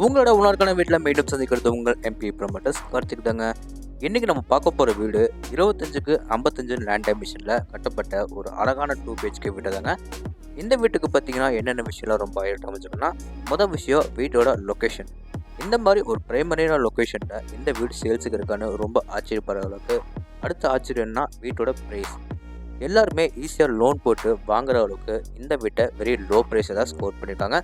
உங்களோட உணர்கான வீட்டில் மீண்டும் சந்திக்கிறது உங்கள் எம்பி ப்ரொமோட்டர்ஸ் கார்த்திக் தாங்க. இன்றைக்கி நம்ம பார்க்க போகிற வீடு 25க்கு 55 லேண்ட் டைமிஷனில் கட்டப்பட்ட ஒரு அழகான 2 BHK வீடு தாங்க. இந்த வீட்டுக்கு பார்த்தீங்கன்னா என்னென்ன விஷயம்லாம் ரொம்ப ஆயிரம் அமைச்சிக்கணும்னா, மொதல் விஷயம் வீட்டோட லொக்கேஷன். இந்த மாதிரி ஒரு பிரைமரியான லொக்கேஷனில் இந்த வீடு சேல்ஸுக்கு இருக்கான்னு ரொம்ப ஆச்சரியப்படுற அளவுக்கு. அடுத்த ஆச்சரியம்னா வீட்டோட ப்ரைஸ். எல்லாருமே ஈஸியாக லோன் போட்டு வாங்குற அளவுக்கு இந்த வீட்டை வெரி லோ ப்ரைஸை தான் ஸ்கோர் பண்ணியிருக்காங்க.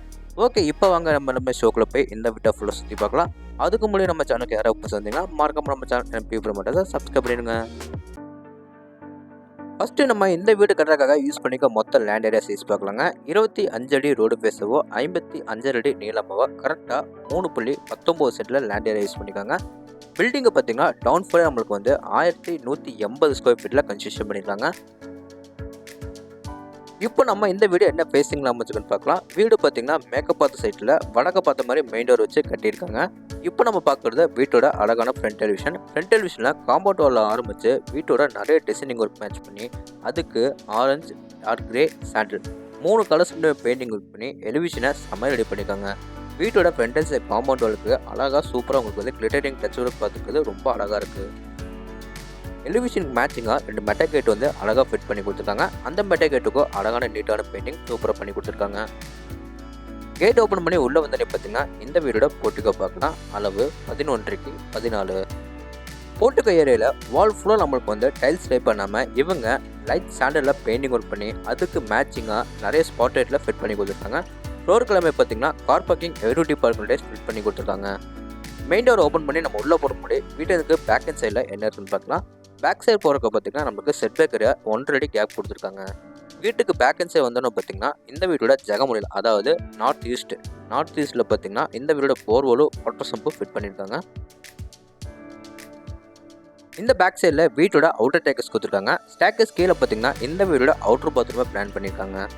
ஓகே, இப்போ வாங்க நம்ம ஷோக்குள்ள போய் இந்த வீட்டை ஃபுல்லாக சுற்றி பார்க்கலாம். அதுக்கு முன்னாடி நம்ம சேனலுக்கு யாராவது புதுசு வந்தீங்கன்னா மறக்காம நம்ம சேனல் எம்பி ப்ரொமோட்டர்ஸை சப்ஸ்கிரைப் பண்ணிடுங்க. ஃபஸ்ட்டு நம்ம இந்த வீடு கட்டுறதுக்காக யூஸ் பண்ணிக்க மொத்த லேண்ட் ஏரியா சைஸ் பார்க்கலாங்க. 25 அடி ரோடு பேசவோ 55 அடி நீளமாவோ கரெக்டாக 3.19 சென்டில் லேண்ட் ஏரியா யூஸ் பண்ணிக்காங்க. பில்டிங்கை பார்த்தீங்கன்னா டவுன் ஃபுல்லாக நம்மளுக்கு வந்து 1180 ஸ்கொயர் ஃபீட்டில் கன்ஸ்ட்ரக்ஷன் பண்ணியிருக்காங்க. இப்போ நம்ம இந்த வீடு என்ன ஃபேஸிங்கில் அமைச்சுக்கன்னு பார்க்கலாம். வீடு பார்த்தீங்கன்னா மேக்கப் பார்த்த சைட்டில் வடக்க பார்த்த மாதிரி மெயின் டோர் வச்சு கட்டியிருக்காங்க. இப்போ நம்ம பார்க்குறது வீட்டோட அழகான ஃப்ரண்ட் டெலிவிஷன். ஃப்ரண்ட் டெலிவிஷனில் காம்பவுண்ட் வாலில் ஆரம்பித்து வீட்டோட நிறைய டிசைனிங் ஒர்க் மேட்ச் பண்ணி அதுக்கு ஆரஞ்சு, டார்க் கிரே, சாண்டில் 3 கலர்ஸ் பெயிண்டிங் ஒர்க் பண்ணி எலிவிஷனை செம்ம ரெடி பண்ணியிருக்காங்க. வீட்டோட ஃப்ரண்ட் அண்ட் சைட் காம்பவுண்ட் வாலுக்கு அழகாக சூப்பராக உங்களுக்கு வந்து கிளிட்டரிங் டச் ஒர்க் பார்த்துக்கிறது ரொம்ப அழகாக இருக்குது. எலிவேஷனுக்கு மேட்சிங்காக 2 மெட்டா கேட் வந்து அழகாக ஃபிட் பண்ணி கொடுத்துருக்காங்க. அந்த மெட்டா கேட்டுக்கும் அழகான நீட்டான பெயிண்டிங் சூப்பராக பண்ணி கொடுத்துருக்காங்க. கேட் ஓப்பன் பண்ணி உள்ளே வந்தோடனே பார்த்தீங்கன்னா இந்த வீடோட போர்ட்டிகோ பார்க்கலாம். அளவு 11க்கு 14. போர்ட்டிகோ ஏரியாவில் வால் ஃபுல்லாக நம்மளுக்கு வந்து டைல்ஸ் டைப் பண்ணாமல் இவங்க லைட் சாண்டலில் பெயிண்டிங் ஒர்க் பண்ணி அதுக்கு மேட்சிங்காக நிறைய ஸ்பாட் லைட்டில் ஃபிட் பண்ணி கொடுத்துருக்காங்க. ஃப்ளோர் கிழமை பார்த்தீங்கன்னா car parking every parking tiles fit பண்ணி கொடுத்துருக்காங்க. மெயின் டோர் ஓப்பன் பண்ணி நம்ம உள்ளே போகிற முன்னாடி வீட்டுக்கு பேக் அண்ட் சைடில் என்ன இருக்குன்னு பார்க்கலாம். பேக் சைடு போகிறக்க பார்த்தீங்கன்னா நம்மளுக்கு செட் பேக் ஏரியா 1.5 அடி கேப் கொடுத்துருக்காங்க. வீட்டுக்கு பேக் அண்ட் சைடு வந்தோன்னு பார்த்தீங்கன்னா இந்த வீட்டோட ஜெகமுறையில் அதாவது நார்த் ஈஸ்ட்டில் பார்த்தீங்கன்னா இந்த வீட்டோட போர்வோலும் வாட்டர் சம்பு ஃபிட் பண்ணியிருக்காங்க. இந்த பேக் சைடில் வீட்டோட அவுட்டர் டேக்கஸ் கொடுத்துருக்காங்க. ஸ்டேக்கஸ் கீழே பார்த்தீங்கன்னா இந்த வீட்டோட அவுட்டர் பாத்ரூமை பிளான் பண்ணியிருக்காங்க.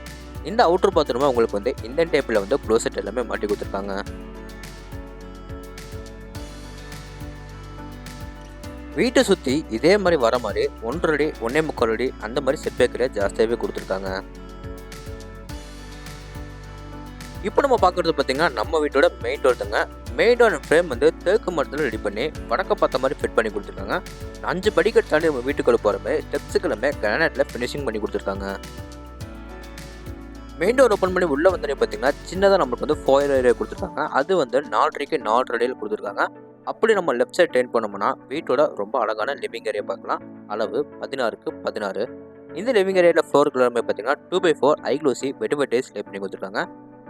இந்த அவுட்டர் பாத்ரூமை உங்களுக்கு வந்து இந்த டேப்பில் வந்து க்ளோசெட் எல்லாமே மாட்டி கொடுத்துருக்காங்க. வீட்டை சுற்றி இதே மாதிரி வர மாதிரி 1.5 அடி 1.25 அடி அந்த மாதிரி செட் பேக்கரை ஜாஸ்தியாகவே கொடுத்துருக்காங்க. இப்போ நம்ம பார்க்குறது பார்த்தீங்கன்னா நம்ம வீட்டோட மெயின் டோர் தாங்க. மெயின் டோர் ஃப்ரேம் வந்து தேக்கு மரத்தில் ரெடி பண்ணி வடக்க பார்த்த மாதிரி ஃபிட் பண்ணி கொடுத்துருக்காங்க. 5 படிக்கட்டு தாண்டி நம்ம வீட்டுக்குள்ள போகிற மாதிரி ஸ்டெப்ஸுக்குள்ளே கிரானைட்டில் ஃபினிஷிங் பண்ணி கொடுத்துருக்காங்க. மெயின் டோர் ஓப்பன் பண்ணி உள்ளே வந்தோடனே பார்த்தீங்கன்னா சின்னதாக நம்மளுக்கு வந்து ஃபோயர் ஏரியா கொடுத்துருக்காங்க. அது வந்து 4.5க்கு 4.5 அடியில் கொடுத்துருக்காங்க. அப்படி நம்ம லெஃப்ட் சைட் டேர்ன் பண்ணோம்னா வீட்டோட ரொம்ப அழகான லிவிங் ஏரியா பார்க்கலாம். அளவு 16க்கு 16. இந்த லிவிங் ஏரியாவில் ஃப்ளோர் கிளம்பி பார்த்தீங்கன்னா 2x4 ஐக்ளோசி வெட்டிவெட்டேஸ் லே பண்ணி கொடுத்துருக்காங்க.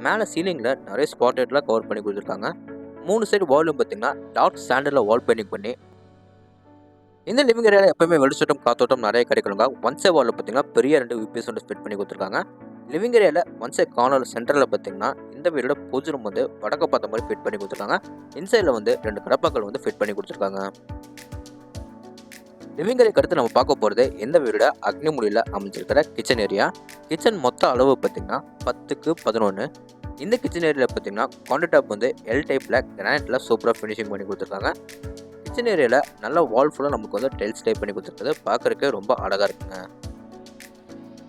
மேலே சீலிங்கில் நிறைய ஸ்பாட் லைட்லாம் கவர் பண்ணி கொடுத்துருக்காங்க. 3 சைடு வால்யூம் பார்த்தீங்கன்னா டார்க் சாண்டலில் வால் பெயிண்டிங் பண்ணி இந்த லிவிங் ஏரியாவில் எப்பவுமே வெளிச்சட்டம் காத்தோட்டம் நிறைய கிடைக்கணுங்க. ஒன் சைட் வாலில் பார்த்தீங்கன்னா பெரிய 2 UPS வந்து ஃபிட் பண்ணி கொடுத்துருக்காங்க. லிவிங் ஏரியாவில் ஒன் சைட் கார்னர் சென்டரில் பார்த்தீங்கன்னா இந்த வீடோட பூஜை ரூம் வந்து வடக்க பார்த்த மாதிரி ஃபிட் பண்ணி கொடுத்துருக்காங்க. இன்சைடில் வந்து 2 கடப்பாக்கள் வந்து ஃபிட் பண்ணி கொடுத்துருக்காங்க. லிவிங் ஏரியாக்கு அடுத்து நம்ம பார்க்க போகிறது இந்த வீடோட அக்னி மூலையில் அமைஞ்சிருக்கிற கிச்சன் ஏரியா. கிச்சன் மொத்த அளவு பார்த்தீங்கன்னா 10க்கு 11. இந்த கிச்சன் ஏரியாவில் பார்த்தீங்கன்னா கவுண்டர் டாப் வந்து எல் டைப்பில் கிரானைட்டில் சூப்பராக ஃபினிஷிங் பண்ணி கொடுத்துருக்காங்க. கிச்சன் ஏரியாவில் நல்ல வால் ஃபுல்லாக நமக்கு வந்து டைல்ஸ் டைப் பண்ணி கொடுத்துருக்குது. பார்க்குறதுக்கு ரொம்ப அழகாக இருக்குங்க.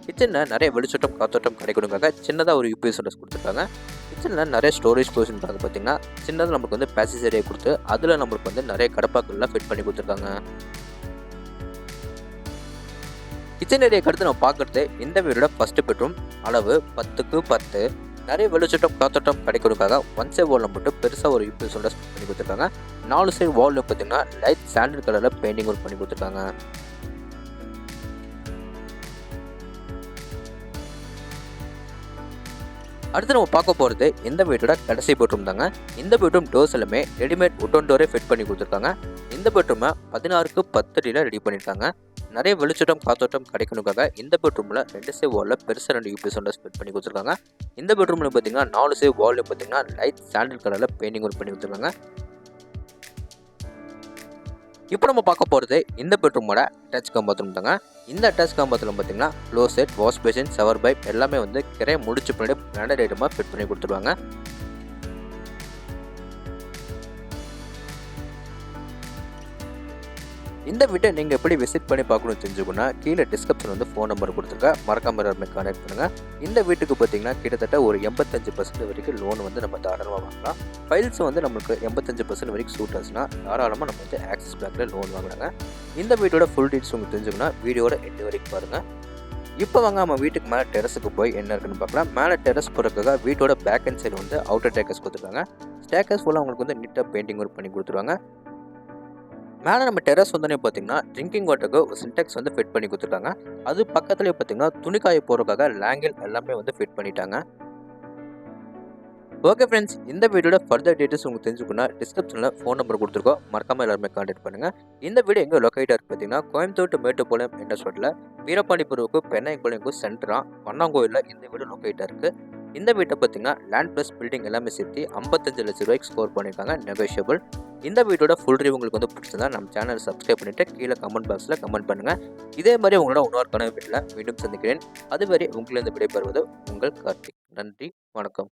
கிச்சனில் நிறைய வெளிச்சட்டம் காத்தோட்டம் கிடைக்கணுக்காக சின்னதாக ஒரு UPS கொடுத்துருக்காங்க. கிச்சனில் நிறைய ஸ்டோரேஜ் பொசிஷன் பார்த்தீங்கன்னா சின்னதாக நம்மளுக்கு வந்து பேசேஜ் ஏரியா கொடுத்து அதில் நம்மளுக்கு வந்து நிறைய கடப்பாக்கள்லாம் ஃபிட் பண்ணி கொடுத்துருக்காங்க. கிச்சன் ஏரியாக்கு அடுத்து நம்ம பார்க்குறது இந்த வீடோட ஃபர்ஸ்ட் பெட்ரூம். அளவு 10க்கு 10. நிறைய வெளிச்சட்டம் காத்தோட்டம் கிடைக்கணுக்காக ஒன் சைட் வாலில் மட்டும் பெருசாக ஒரு UPS பண்ணி கொடுத்துருக்காங்க. 4 சைடு வாலில் பார்த்தீங்கன்னா லைட் சாண்டல் கலரில் பெயிண்டிங் ஒர்க் பண்ணி கொடுத்துருக்காங்க. அடுத்து நம்ம பார்க்க போகிறது இந்த வீட்டோட கடைசி பெட்ரூம் தாங்க. இந்த பெட்ரூம் டோர்ஸ் எல்லாமே ரெடிமேட் உட்டன் டோரே ஃபிட் பண்ணி கொடுத்துருக்காங்க. இந்த பெட்ரூமை 16க்கு 10 அடியில் ரெடி பண்ணியிருக்காங்க. நிறைய வெளிச்சட்டம் காத்தோட்டம் கிடைக்கணுக்காக இந்த பெட்ரூமில் 2 சைடு வாலில் பெருசாக 2 UPS ஃபிட் பண்ணி கொடுத்துருக்காங்க. இந்த பெட்ரூமில் பார்த்தீங்கன்னா 4 சைடு வாலில் பார்த்தீங்கன்னா லைட் சாண்டல் கலரில் பெயிண்டிங் ஒர்க் பண்ணி கொடுத்துருக்காங்க. இப்போ நம்ம பார்க்க போகிறது இந்த பெட்ரூமோட அட்டாச் கம் பாத்ரூம் தாங்க. இந்த அட்டாச் கம் பாத்ரூம் பார்த்தீங்கன்னா closet, wash basin, shower pipe எல்லாமே வந்து கிரைய முடிச்சு பண்ணி பிராண்டட் ஐட்டமாக ஃபிட் பண்ணி கொடுத்துருவாங்க. இந்த வீட்டை நீங்கள் எப்படி விசிட் பண்ணி பார்க்கணும்னு தெரிஞ்சுக்கணும்னா கீழே டிஸ்கிரிப்ஷன் வந்து ஃபோன் நம்பர் கொடுத்துருக்கேன், மறக்காம எல்லாருமே கான்டாக்ட் பண்ணுங்கள். இந்த வீட்டுக்கு பார்த்தீங்கன்னா கிட்டத்தட்ட ஒரு 85% வரைக்கும் லோன் வந்து நம்ம தாராளமாக வாங்கலாம். ஃபைல்ஸ் வந்து நம்மளுக்கு 85% வரைக்கும் சூட் ஆச்சுன்னா தாராளமாக நம்ம வந்து ஆக்சிஸ் பேங்க்கில் லோன் வாங்கினாங்க. இந்த வீட்டோட ஃபுல் டீட்டெயில்ஸ் உங்களுக்கு தெரிஞ்சுக்கணும்னா வீடியோட எண்டு வரைக்கும் பாருங்கள். இப்போ வாங்க நம்ம வீட்டுக்கு மேலே டெரஸுக்கு போய் என்ன இருக்குன்னு பார்க்கலாம். மேலே டெரஸ் போகிறதுக்காக வீட்டோட பேக் அண்ட் சைடு வந்து அவுட்டர் டேக்கர்ஸ் கொடுத்துருக்காங்க. ஸ்டேக்கர்ஸ் ஃபுல்லாக உங்களுக்கு வந்து நீட்டாக பெயிண்டிங் ஒர்க் பண்ணி கொடுத்துருவாங்க. மேலே நம்ம டெரஸ் வந்தோடனே பார்த்தீங்கன்னா ட்ரிங்கிங் வாட்டருக்கு ஒரு சின்டெக்ஸ் வந்து ஃபிட் பண்ணி கொடுத்துருக்காங்க. அது பக்கத்துலேயே பார்த்தீங்கன்னா துணிக்காய போகிறதுக்காக லேங்கில் எல்லாமே வந்து ஃபிட் பண்ணிட்டாங்க. ஓகே ஃப்ரெண்ட்ஸ், இந்த வீடியோட ஃபர்தர் டீட்டெயில்ஸ் உங்களுக்கு தெரிஞ்சுக்கணும்னா டிஸ்கிரிப்ஷனில் ஃபோன் நம்பர் கொடுத்துருக்கோம், மறக்காமல் எல்லாருமே கான்டாக்ட் பண்ணுங்கள். இந்த வீடு எங்கே லொக்கேட்டாக இருக்குது பார்த்தீங்கன்னா கோயம்புத்தூர் டு மேட்டுப்பாளையம் என்ற சொல்லில் வீரபாண்டிபுரவுக்கு பெண்ணாயப்பாளையம்க்கு சென்டராக வண்ணாங்கோயிலில் இந்த வீடு லொக்கேட்டாக இருக்குது. இந்த வீட்டை பார்த்தீங்கன்னா லேண்ட் ப்ளஸ் பில்டிங் எல்லாமே சேர்த்து 55 லட்சம் ரூபாய்க்கு ஸ்கோர் பண்ணியிருக்காங்க, நெகோஷியபிள். இந்த வீட்டோட ஃபுல் ரிவ்யூ உங்களுக்கு வந்து பிடிச்சிருந்தா நம்ம சேனலை சப்ஸ்கிரைப் பண்ணிவிட்டு கீழே கமெண்ட் பாக்ஸில் கமெண்ட் பண்ணுங்கள். இதே மாதிரி உங்களோட இன்னொரு வீட்டில் மீண்டும் சந்திக்கிறேன். அதுவரை உங்களிருந்து விடைபெறுவது உங்கள் கார்த்திக். நன்றி, வணக்கம்.